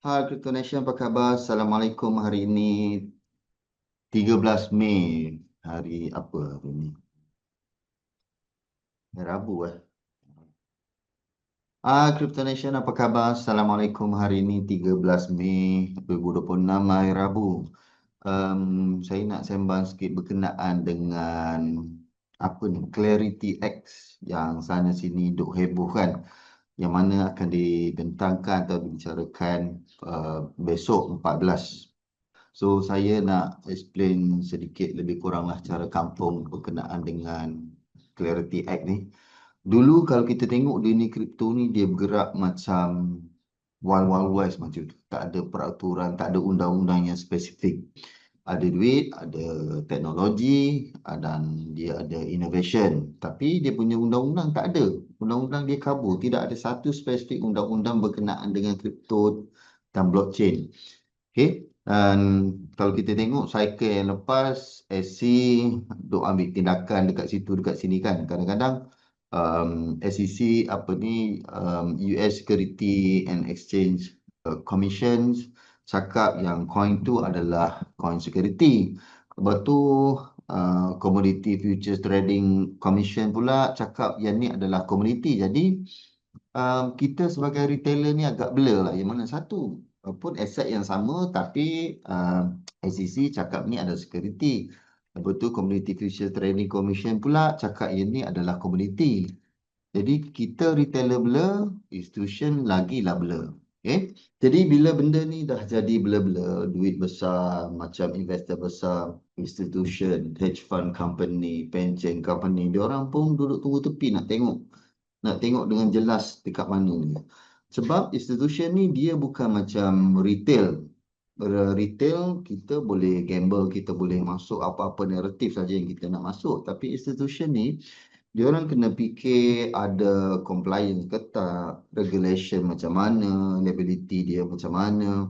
Hai Crypto Nation, apa khabar? Assalamualaikum. Hari ini 13 Mei. Hari apa hari ini? Hari Rabu Crypto Nation, apa khabar? Assalamualaikum. Hari ini 13 Mei 2026, hari Rabu. Saya nak sembang sikit berkenaan dengan apa ni? Clarity X yang sana sini duk heboh kan? Yang mana akan dibentangkan atau dibicarakan besok 14. So, saya nak explain sedikit lebih kuranglah cara kampung berkenaan dengan Clarity Act ni. Dulu kalau kita tengok dunia kripto ni, dia bergerak macam Wild Wild West macam tu. Tak ada peraturan, tak ada undang-undang yang spesifik. Ada duit, ada teknologi, dan dia ada innovation. Tapi dia punya undang-undang tak ada. Undang-undang dia kabur. Tidak ada satu spesifik undang-undang berkenaan dengan kripto dan blockchain. Okay. Dan kalau kita tengok cycle yang lepas, SC duk ambil tindakan dekat situ, dekat sini kan. Kadang-kadang SEC, apa ni, US Security and Exchange Commissions cakap yang coin tu adalah coin security. Lepas tu Commodity Futures Trading Commission pula cakap yang ni adalah commodity. Jadi kita sebagai retailer ni agak blur lah. Yang mana satu pun aset yang sama tapi SEC cakap ni adalah security. Lepas tu Commodity Futures Trading Commission pula cakap yang ni adalah commodity. Jadi kita retailer blur, institution lagilah blur. Okay? Jadi bila benda ni dah jadi blur-blur, duit besar, macam investor besar, institution, hedge fund company, pension company, diorang pun duduk tunggu tepi nak tengok. Nak tengok dengan jelas dekat mana ni. Sebab institution ni dia bukan macam retail. Retail kita boleh gamble, kita boleh masuk apa-apa naratif saja yang kita nak masuk. Tapi institution ni, dia orang kena fikir ada compliance ketat, regulation macam mana, liability dia macam mana,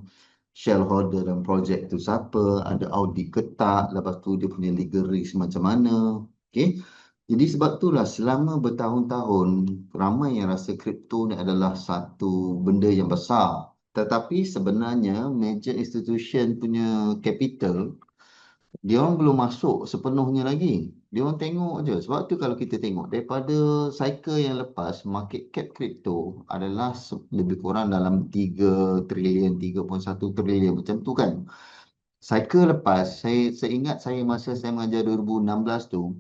shareholder dan projek tu siapa, ada audit ketat, lepas tu dia punya legal risk macam mana. Okay? Jadi sebab itulah selama bertahun-tahun ramai yang rasa kripto ni adalah satu benda yang besar. Tetapi sebenarnya major institution punya capital dia orang belum masuk sepenuhnya lagi. Dia orang tengok je. Sebab tu kalau kita tengok daripada cycle yang lepas, market cap kripto adalah lebih kurang dalam 3 trilion, 3.1 trilion macam tu kan. Cycle lepas, saya ingat saya masa saya mengajar 2016 tu,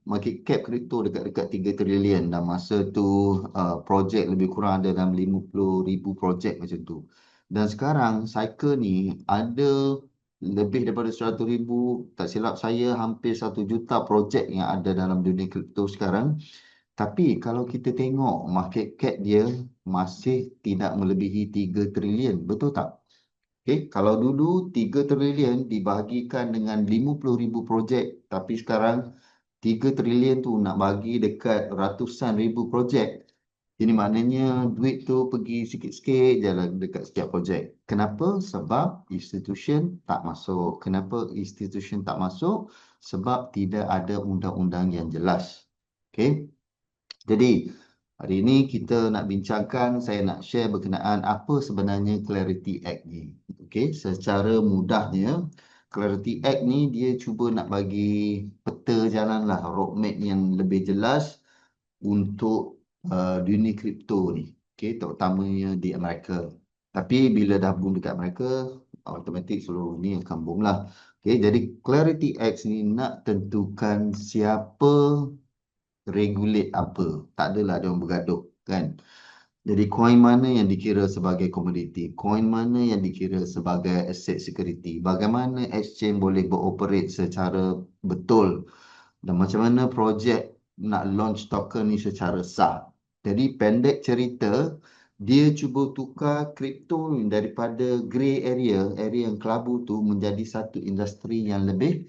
market cap kripto dekat-dekat 3 trilion dan masa tu projek lebih kurang ada dalam 50,000 projek macam tu. Dan sekarang cycle ni ada lebih daripada 100,000, tak silap saya hampir 1 juta projek yang ada dalam dunia kripto sekarang. Tapi kalau kita tengok market cap dia masih tidak melebihi 3 trilion, betul tak? Okay, kalau dulu 3 trilion dibahagikan dengan 50,000 projek, tapi sekarang 3 trilion tu nak bagi dekat ratusan ribu projek. Jadi maknanya duit tu pergi sikit-sikit jalan dekat setiap projek. Kenapa? Sebab institution tak masuk. Kenapa institution tak masuk? Sebab tidak ada undang-undang yang jelas. Okay? Jadi hari ini kita nak bincangkan, saya nak share berkenaan apa sebenarnya Clarity Act ni. Okay? Secara mudahnya, Clarity Act ni dia cuba nak bagi peta jalan lah, roadmap yang lebih jelas untuk dunia kripto ni. Okay? Terutamanya di Amerika. Tapi bila dah boom dekat Amerika, automatik seluruh dunia akan boom lah. Okay? Jadi Clarity Act ni nak tentukan siapa regulate apa. Tak adalah dia orang bergaduh kan. Jadi coin mana yang dikira sebagai komoditi, coin mana yang dikira sebagai asset security, bagaimana exchange boleh beroperate secara betul dan macam mana projek nak launch token ni secara sah. Jadi pendek cerita, dia cuba tukar kripto ni daripada grey area, area yang kelabu tu menjadi satu industri yang lebih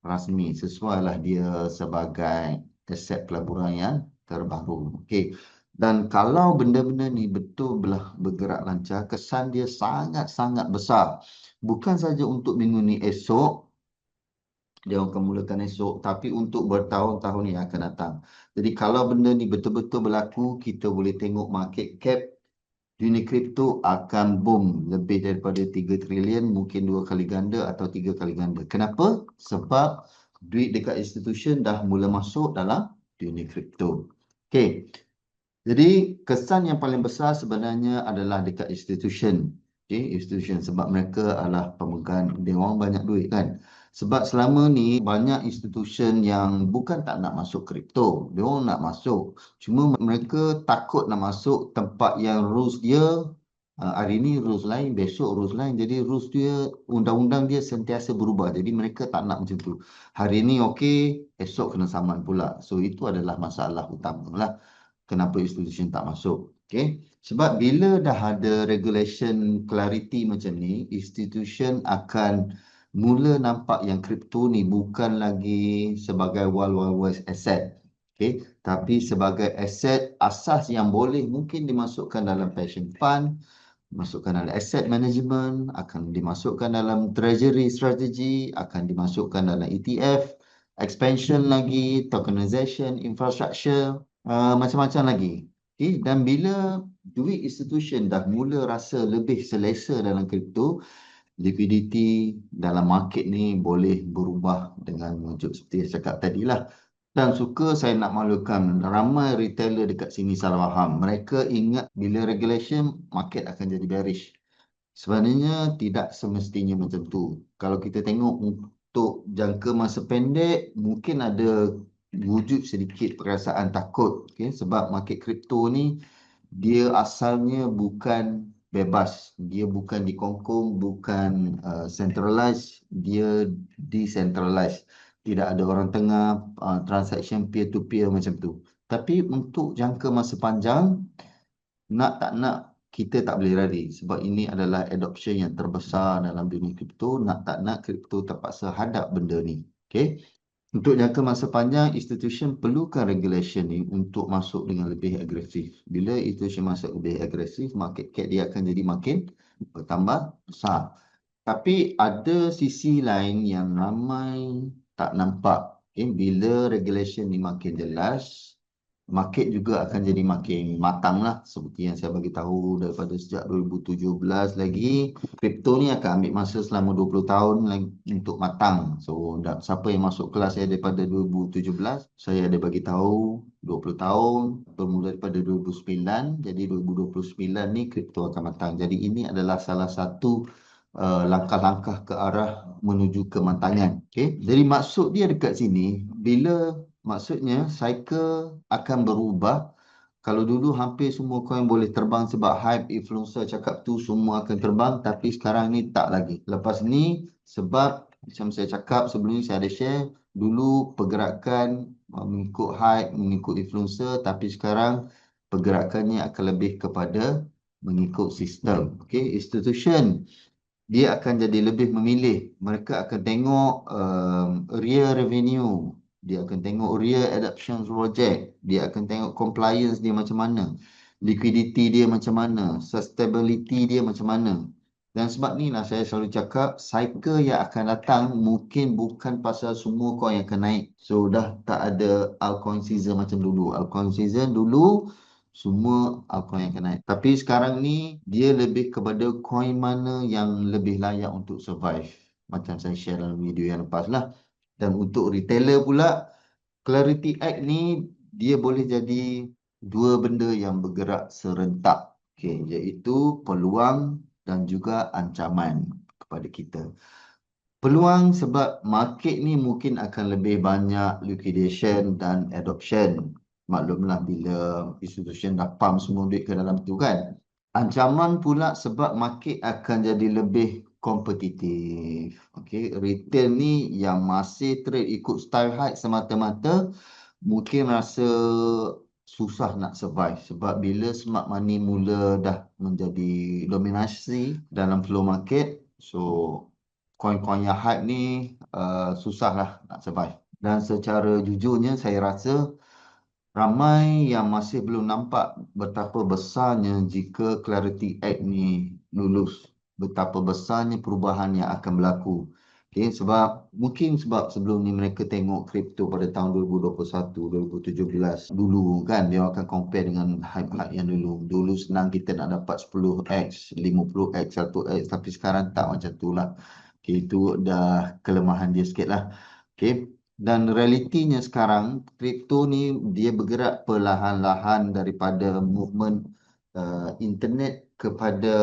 rasmi. Sesuailah dia sebagai aset pelaburan yang terbaru. Okey. Dan kalau benda-benda ni betul belah bergerak lancar, kesan dia sangat-sangat besar. Bukan saja untuk minggu ni esok, dia akan mulakan esok, tapi untuk bertahun-tahun yang akan datang. Jadi kalau benda ni betul-betul berlaku, kita boleh tengok market cap dunia kripto akan boom lebih daripada 3 trilion, mungkin 2 kali ganda atau 3 kali ganda. Kenapa? Sebab duit dekat institution dah mula masuk dalam dunia kripto. Okey. Jadi kesan yang paling besar sebenarnya adalah dekat institution. Okay, institution sebab mereka adalah pemegang, dia orang banyak duit kan. Sebab selama ni banyak institution yang bukan tak nak masuk kripto, dia orang nak masuk. Cuma mereka takut nak masuk tempat yang rules dia hari ni rules lain, besok rules lain. Jadi rules dia, undang-undang dia sentiasa berubah. Jadi mereka tak nak macam tu. Hari ni okey, esok kena saman pula. So itu adalah masalah utama lah. Kenapa institution tak masuk. Okay? Sebab bila dah ada regulation clarity macam ni, institution akan mula nampak yang kripto ni bukan lagi sebagai wild west asset. Okay? Tapi sebagai aset asas yang boleh mungkin dimasukkan dalam pension fund, dimasukkan dalam asset management, akan dimasukkan dalam treasury strategy, akan dimasukkan dalam ETF, expansion lagi, tokenization, infrastructure, macam-macam lagi. Okay? Dan bila duit institution dah mula rasa lebih selesa dalam kripto, liquidity dalam market ni boleh berubah dengan wujud seperti yang saya cakap tadi lah. Dan suka saya nak maklumkan, ramai retailer dekat sini salah faham. Mereka ingat bila regulation, market akan jadi bearish. Sebenarnya tidak semestinya macam tu. Kalau kita tengok untuk jangka masa pendek, mungkin ada wujud sedikit perasaan takut. Okay? Sebab market kripto ni, dia asalnya bukan bebas. Dia bukan dikongkong, bukan centralized, dia decentralized. Tidak ada orang tengah, transaction peer-to-peer macam tu. Tapi untuk jangka masa panjang, nak tak nak, kita tak boleh lari. Sebab ini adalah adoption yang terbesar dalam dunia kripto. Nak tak nak, kripto terpaksa hadap benda ni. Okay? Untuk jangka masa panjang, institution perlukan regulation ni untuk masuk dengan lebih agresif. Bila institution masuk lebih agresif, market cap dia akan jadi makin bertambah besar. Tapi ada sisi lain yang ramai tak nampak. Okay? Bila regulation ni makin jelas, market juga akan jadi makin matang lah. Seperti yang saya bagi tahu daripada sejak 2017 lagi, kripto ni akan ambil masa selama 20 tahun lagi untuk matang. So, siapa yang masuk kelas saya daripada 2017, saya ada bagi tahu 20 tahun, bermula daripada 2009. Jadi 2029 ni kripto akan matang. Jadi ini adalah salah satu langkah-langkah ke arah menuju kematangan. Okay? Jadi maksud dia dekat sini, maksudnya cycle akan berubah. Kalau dulu hampir semua coin boleh terbang sebab hype, influencer cakap tu semua akan terbang. Tapi sekarang ni tak lagi. Lepas ni sebab macam saya cakap sebelum ni saya ada share, dulu pergerakan mengikut hype, mengikut influencer. Tapi sekarang pergerakannya akan lebih kepada mengikut sistem. Okay? Institution dia akan jadi lebih memilih. Mereka akan tengok real revenue. Dia akan tengok real adoption project. Dia akan tengok compliance dia macam mana. Liquidity dia macam mana. Sustainability dia macam mana. Dan sebab ni lah saya selalu cakap, cycle yang akan datang mungkin bukan pasal semua coin yang akan naik. So dah tak ada altcoin season macam dulu. Altcoin season dulu, semua altcoin yang akan naik. Tapi sekarang ni, dia lebih kepada coin mana yang lebih layak untuk survive. Macam saya share dalam video yang lepas lah. Dan untuk retailer pula, Clarity Act ni, dia boleh jadi dua benda yang bergerak serentak. Okay, iaitu peluang dan juga ancaman kepada kita. Peluang sebab market ni mungkin akan lebih banyak liquidation dan adoption. Maklumlah bila institution dah pump semua duit ke dalam tu kan. Ancaman pula sebab market akan jadi lebih kompetitif. Okay, retail ni yang masih trade ikut style high semata-mata mungkin rasa susah nak survive sebab bila smart money mula dah menjadi dominasi dalam flow market, so coin-coin yang hype ni susah lah nak survive. Dan secara jujurnya saya rasa ramai yang masih belum nampak betapa besarnya jika Clarity Act ni lulus, betapa besarnya perubahan yang akan berlaku. Okay, mungkin sebab sebelum ni mereka tengok kripto pada tahun 2021, 2017 dulu kan, dia akan compare dengan hype-hype yang dulu. Dulu senang kita nak dapat 10x, 50x, 100x, tapi sekarang tak macam tu lah. Okay, itu dah kelemahan dia sikit lah. Okay, dan realitinya sekarang kripto ni dia bergerak perlahan-lahan daripada movement internet kepada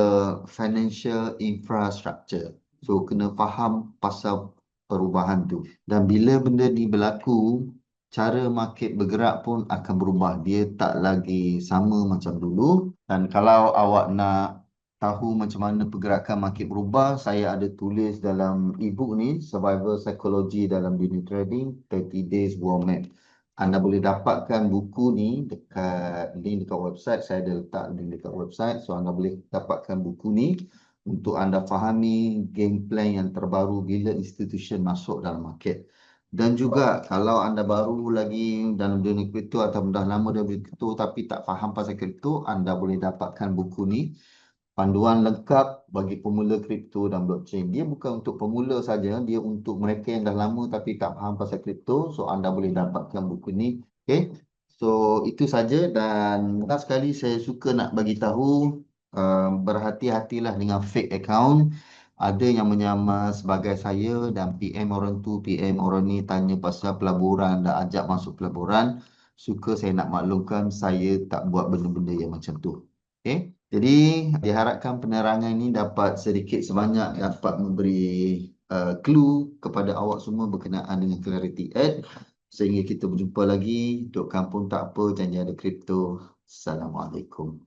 financial infrastructure. So, kena faham pasal perubahan tu. Dan bila benda ni berlaku, cara market bergerak pun akan berubah. Dia tak lagi sama macam dulu. Dan kalau awak nak tahu macam mana pergerakan market berubah, saya ada tulis dalam e-book ni, Survival Psychology dalam Dunia Trading, 30 Days War Map. Anda boleh dapatkan buku ni dekat link dekat website. Saya ada letak link dekat website. So, anda boleh dapatkan buku ni untuk anda fahami game plan yang terbaru bila institution masuk dalam market. Dan juga kalau anda baru lagi dalam dunia kripto atau dah lama dalam dunia kripto tapi tak faham pasal kripto, anda boleh dapatkan buku ni. Panduan lengkap bagi pemula kripto dan blockchain. Dia bukan untuk pemula saja, dia untuk mereka yang dah lama tapi tak faham pasal kripto. So, anda boleh dapatkan buku ni. Okay. So, itu saja dan last sekali saya suka nak bagi tahu berhati-hatilah dengan fake account. Ada yang menyamar sebagai saya dan PM orang tu, PM orang ni tanya pasal pelaburan, dah ajak masuk pelaburan. Suka saya nak maklumkan saya tak buat benda-benda yang macam tu. Okay. Jadi diharapkan penerangan ini dapat sedikit sebanyak dapat memberi clue kepada awak semua berkenaan dengan Clarity Add. Sehingga kita berjumpa lagi. Duk kampung tak apa, janji ada kripto. Assalamualaikum.